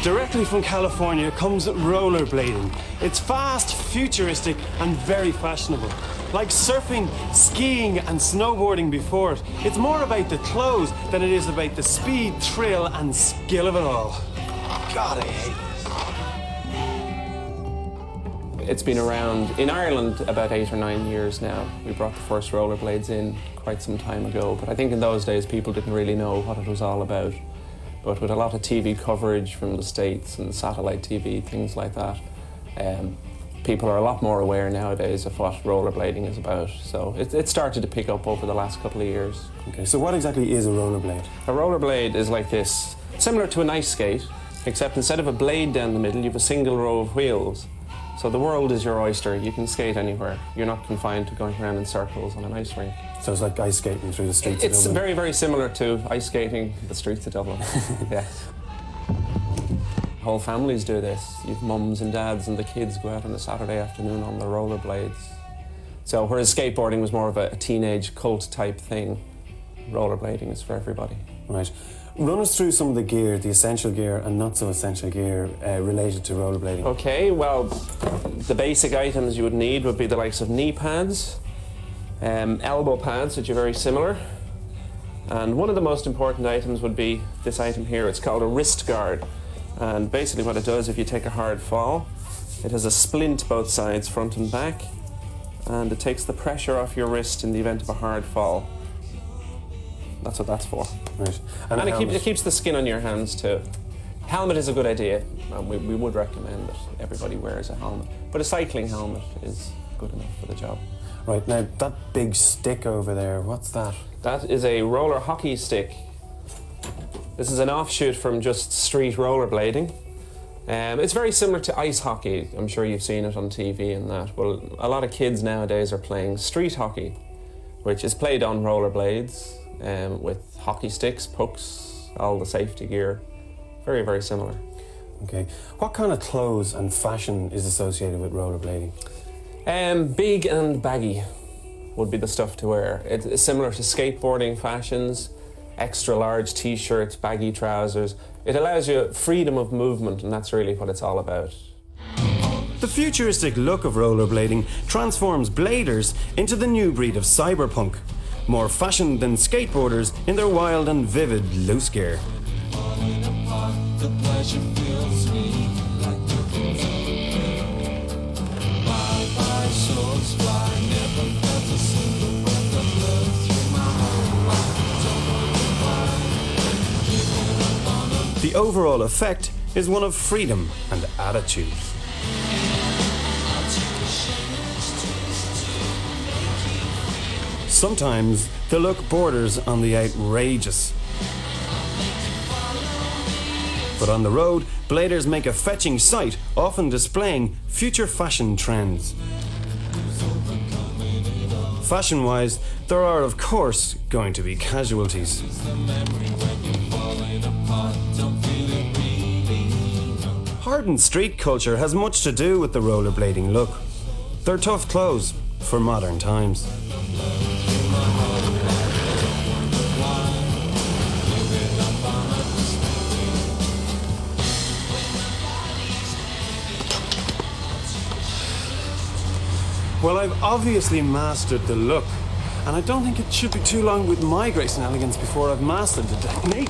Directly from California comes rollerblading. It's fast, futuristic, and very fashionable. Like surfing, skiing, and snowboarding before it, it's more about the clothes than it is about the speed, thrill, and skill of it all. God, I hate this. It's been around in Ireland about 8 or 9 years now. We brought the first rollerblades in quite some time ago, but I think in those days people didn't really know what it was all about. But with a lot of TV coverage from the States and satellite TV, things like that, people are a lot more aware nowadays of what rollerblading is about. So it started to pick up over the last couple of years. Okay, so what exactly is a rollerblade? A rollerblade is like this, similar to an ice skate, except instead of a blade down the middle, you have a single row of wheels. So the world is your oyster. You can skate anywhere. You're not confined to going around in circles on an ice rink. So it's like ice skating through the streets of Dublin? It's very, very similar to ice skating the streets of Dublin. Yes. Whole families do this. You've mums and dads and the kids go out on a Saturday afternoon on the rollerblades. So whereas skateboarding was more of a teenage cult type thing, rollerblading is for everybody. Right. Run us through some of the gear, the essential gear and not so essential gear related to rollerblading. Okay, well, the basic items you would need would be the likes of knee pads, elbow pads, which are very similar. And one of the most important items would be this item here. It's called a wrist guard. And basically what it does, if you take a hard fall, it has a splint both sides, front and back, and it takes the pressure off your wrist in the event of a hard fall. That's what that's for. Right. And it keeps the skin on your hands too. Helmet is a good idea. We would recommend that everybody wears a helmet. But a cycling helmet is good enough for the job. Right, now that big stick over there, what's that? That is a roller hockey stick. This is an offshoot from just street rollerblading. It's very similar to ice hockey. I'm sure you've seen it on TV and that. Well, a lot of kids nowadays are playing street hockey, which is played on rollerblades with hockey sticks, pucks, all the safety gear. Very, very similar. Okay. What kind of clothes and fashion is associated with rollerblading? Big and baggy would be the stuff to wear. It's similar to skateboarding fashions. Extra large t-shirts, baggy trousers. It allows you freedom of movement, and that's really what it's all about. The futuristic look of rollerblading transforms bladers into the new breed of cyberpunk, more fashioned than skateboarders in their wild and vivid loose gear. The overall effect is one of freedom and attitude. Sometimes the look borders on the outrageous. But on the road, bladers make a fetching sight, often displaying future fashion trends. Fashion-wise, there are, of course, going to be casualties. Hardened street culture has much to do with the rollerblading look. They're tough clothes for modern times. Well, I've obviously mastered the look, and I don't think it should be too long with my grace and elegance before I've mastered the technique.